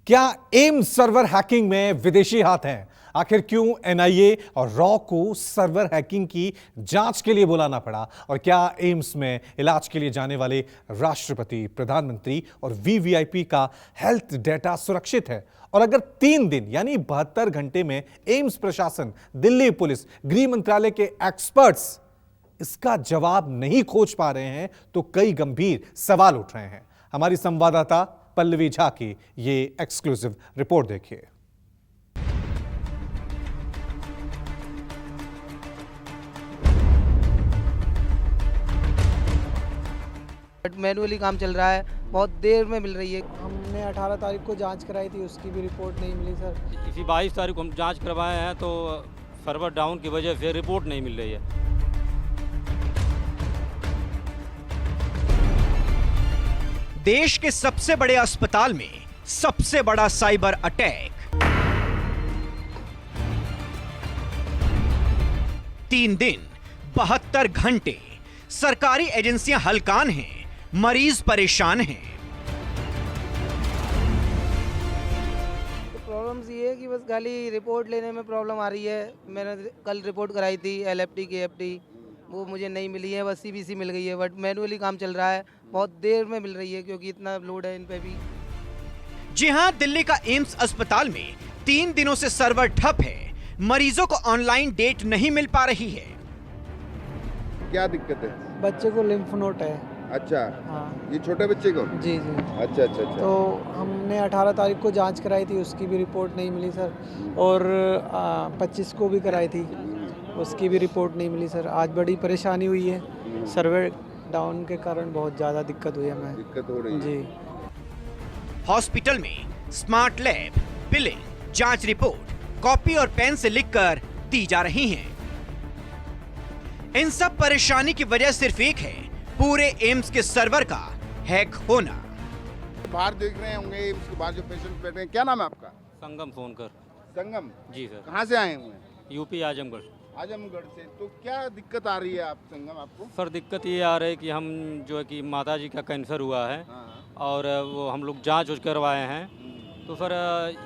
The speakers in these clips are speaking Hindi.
क्या एम्स सर्वर हैकिंग में विदेशी हाथ हैं? आखिर क्यों एनआईए और रॉ को सर्वर हैकिंग की जांच के लिए बुलाना पड़ा? और क्या एम्स में इलाज के लिए जाने वाले राष्ट्रपति, प्रधानमंत्री और वीवीआईपी का हेल्थ डेटा सुरक्षित है? और अगर 3 दिन यानी 72 घंटे में एम्स प्रशासन, दिल्ली पुलिस, गृह मंत्रालय के एक्सपर्ट्स इसका जवाब नहीं खोज पा रहे हैं तो कई गंभीर सवाल उठ रहे हैं। हमारी संवाददाता पल्लवी झा की ये एक्सक्लूसिव रिपोर्ट देखिए। मैनुअली काम चल रहा है, बहुत देर में मिल रही है। हमने 18 तारीख को जांच कराई थी, उसकी भी रिपोर्ट नहीं मिली सर। इसी 22 तारीख को हम जांच करवाए हैं तो सर्वर डाउन की वजह से रिपोर्ट नहीं मिल रही है। देश के सबसे बड़े अस्पताल में सबसे बड़ा साइबर अटैक। 3 दिन 72 घंटे सरकारी एजेंसियां हलकान हैं, मरीज परेशान हैं। तो प्रॉब्लम्स ये है कि बस खाली रिपोर्ट लेने में प्रॉब्लम आ रही है। मैंने कल रिपोर्ट कराई थी एलएफटी की एफटी, वो मुझे नहीं मिली है, बस सीबीसी मिल गई है। बट मैनुअली काम चल रहा है, बहुत देर में मिल रही है क्योंकि इतना लोड है इन पे भी। जी हां, दिल्ली का एम्स अस्पताल में 3 दिनों से सर्वर ठप है। मरीजों को ऑनलाइन डेट नहीं मिल पा रही है। क्या दिक्कत है? बच्चे को लिम्फ नोड है। अच्छा, हाँ ये छोटे बच्चे को? जी जी। अच्छा अच्छा अच्छा। तो हमने 18 तारीख को जांच कराई थी, उसकी भी रिपोर्ट नहीं मिली सर। और 25 को भी कराई थी, उसकी भी रिपोर्ट नहीं मिली सर। आज बड़ी परेशानी हुई है, सर्वर डाउन के कारण बहुत ज़्यादा दिक्कत हुई है। हमें दिक्कत हो रही है जी। हॉस्पिटल में स्मार्ट लैब, बिलिंग, जांच रिपोर्ट कॉपी और पेन से लिखकर दी जा रही हैं। इन सब परेशानी की वजह सिर्फ एक है, पूरे एम्स के सर्वर का हैक होना। बाहर देख रहे होंगे एम्स के बाहर जो पेशेंट बैठे हैं, क्या नाम है आपका? संगम सोनकर। संगम जी सर। कहाँ से आए हुए हैं? यूपी आजमगढ़। आजमगढ़ से। तो क्या दिक्कत आ रही है आप संगम आपको? सर दिक्कत ये आ रही है कि हम जो है कि माता जी का कैंसर हुआ है और वो हम लोग जांच करवाए हैं। तो सर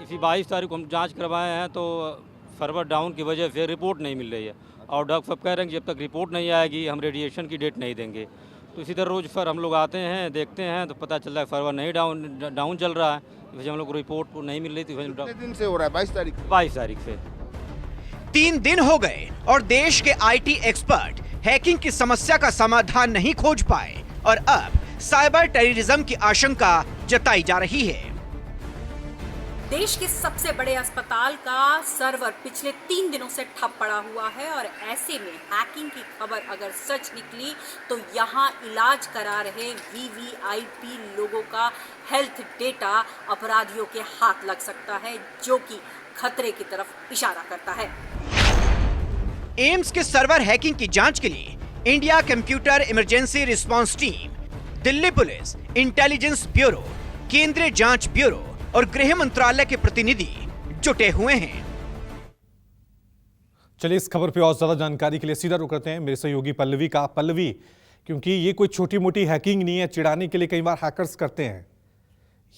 इसी 22 तारीख को हम जांच करवाए हैं तो सर्वर डाउन की वजह से रिपोर्ट नहीं मिल रही है। और डॉक्टर साहब कह रहे हैं कि जब तक रिपोर्ट नहीं आएगी हम रेडिएशन की डेट नहीं देंगे। तो इसी तरह रोज़ सर हम लोग आते हैं, देखते हैं तो पता चल रहा है सर्वर नहीं डाउन चल रहा है। इस वजह हम लोग को रिपोर्ट नहीं मिल रही थी। कितने दिन से हो रहा है? 22 तारीख से? 22 तारीख से। 3 दिन हो गए और देश के आईटी एक्सपर्ट हैकिंग की समस्या का समाधान नहीं खोज पाए और अब साइबर टेररिज्म की आशंका जताई जा रही है। देश के सबसे बड़े अस्पताल का सर्वर पिछले 3 दिनों से ठप पड़ा हुआ है और ऐसे में हैकिंग की खबर अगर सच निकली तो यहाँ इलाज करा रहे वीवीआईपी लोगों का हेल्थ डेटा अपराधियों के हाथ लग सकता है, जो कि खतरे की तरफ इशारा करता है। एम्स के सर्वर हैकिंग की जांच के लिए India computer emergency response team, Delhi police, intelligence bureau, केंद्रीय जांच ब्यूरो और गृह मंत्रालय के प्रतिनिधि जुटे हुए हैं। चलिए इस खबर पे और ज्यादा जानकारी के लिए सीधा रुक करते हैं मेरे सहयोगी पल्लवी का। पल्लवी, क्योंकि ये कोई छोटी मोटी हैकिंग नहीं है, चिढ़ाने के लिए कई बार हैकर्स करते हैं।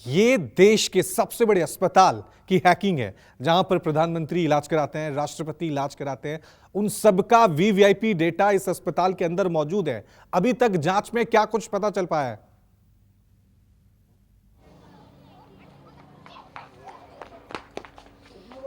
ये देश के सबसे बड़े अस्पताल की हैकिंग है, जहां पर प्रधानमंत्री इलाज कराते हैं, राष्ट्रपति इलाज कराते हैं। उन सबका वीवीआईपी डेटा इस अस्पताल के अंदर मौजूद है। अभी तक जांच में क्या कुछ पता चल पाया है?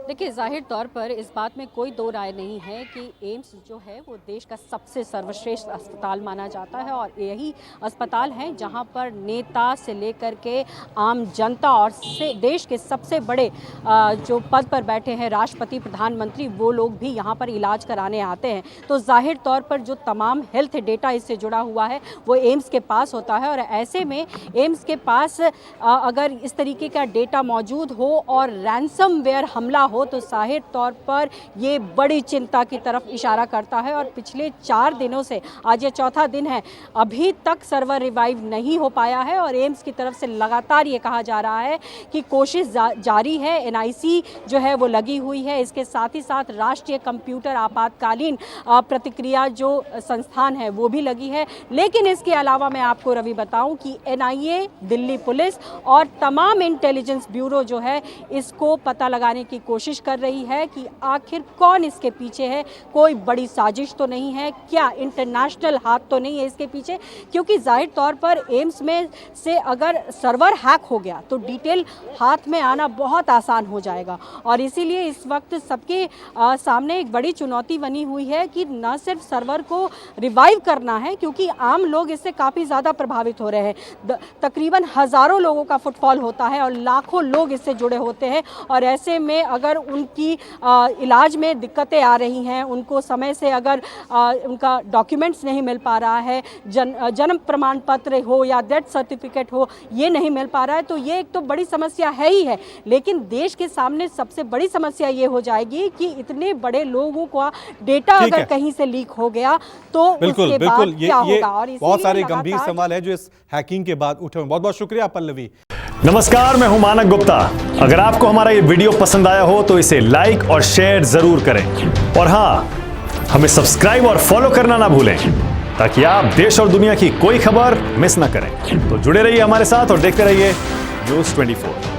देखिए, जाहिर तौर पर इस बात में कोई दो राय नहीं है कि एम्स जो है वो देश का सबसे सर्वश्रेष्ठ अस्पताल माना जाता है और यही अस्पताल है जहां पर नेता से लेकर के आम जनता और देश के सबसे बड़े जो पद पर बैठे हैं राष्ट्रपति, प्रधानमंत्री, वो लोग भी यहां पर इलाज कराने आते हैं। तो जाहिर तौर पर जो तमाम हेल्थ डेटा इससे जुड़ा हुआ है वो एम्स के पास होता है और ऐसे में एम्स के पास अगर इस तरीके का डेटा मौजूद हो और रैंसमवेयर हमला हो हो तो जाहिर तौर पर ये बड़ी चिंता की तरफ इशारा करता है। और पिछले 4 दिनों से, आज ये चौथा दिन है, अभी तक सर्वर रिवाइव नहीं हो पाया है और एम्स की तरफ से लगातार ये कहा जा रहा है कि कोशिश जारी है। NIC जो है वो लगी हुई है, इसके साथ ही साथ राष्ट्रीय कंप्यूटर आपातकालीन प्रतिक्रिया जो संस्थान है वो भी लगी है। लेकिन इसके अलावा मैं आपको रवि बताऊं कि NIA, दिल्ली पुलिस और तमाम इंटेलिजेंस ब्यूरो जो है इसको पता लगाने की कोशिश कर रही है कि आखिर कौन इसके पीछे है। कोई बड़ी साजिश तो नहीं है क्या, इंटरनेशनल हाथ तो नहीं है इसके पीछे, क्योंकि जाहिर तौर पर एम्स में से अगर सर्वर हैक हो गया तो डिटेल हाथ में आना बहुत आसान हो जाएगा। और इसीलिए इस वक्त सबके सामने एक बड़ी चुनौती बनी हुई है कि न सिर्फ सर्वर को रिवाइव करना है, क्योंकि आम लोग इससे काफ़ी ज़्यादा प्रभावित हो रहे हैं। तकरीबन हज़ारों लोगों का फुटफॉल होता है और लाखों लोग इससे जुड़े होते हैं। और ऐसे में अगर उनकी इलाज में दिक्कतें आ रही हैं, उनको समय से अगर उनका डॉक्यूमेंट्स नहीं मिल पा रहा है, जन्म प्रमाण पत्र हो या डेथ सर्टिफिकेट हो, ये नहीं मिल पा रहा है, तो ये एक तो बड़ी समस्या है ही है। लेकिन देश के सामने सबसे बड़ी समस्या ये हो जाएगी कि इतने बड़े लोगों का डेटा अगर कहीं से लीक हो गया तो उसके बाद क्या होगा। और बहुत सारे गंभीर सवाल है जो इस हैकिंग के बाद उठे। बहुत बहुत शुक्रिया पल्लवी। नमस्कार, मैं हूं मानक गुप्ता। अगर आपको हमारा ये वीडियो पसंद आया हो तो इसे लाइक और शेयर जरूर करें। और हां, हमें सब्सक्राइब और फॉलो करना ना भूलें ताकि आप देश और दुनिया की कोई खबर मिस ना करें। तो जुड़े रहिए हमारे साथ और देखते रहिए न्यूज़ 24।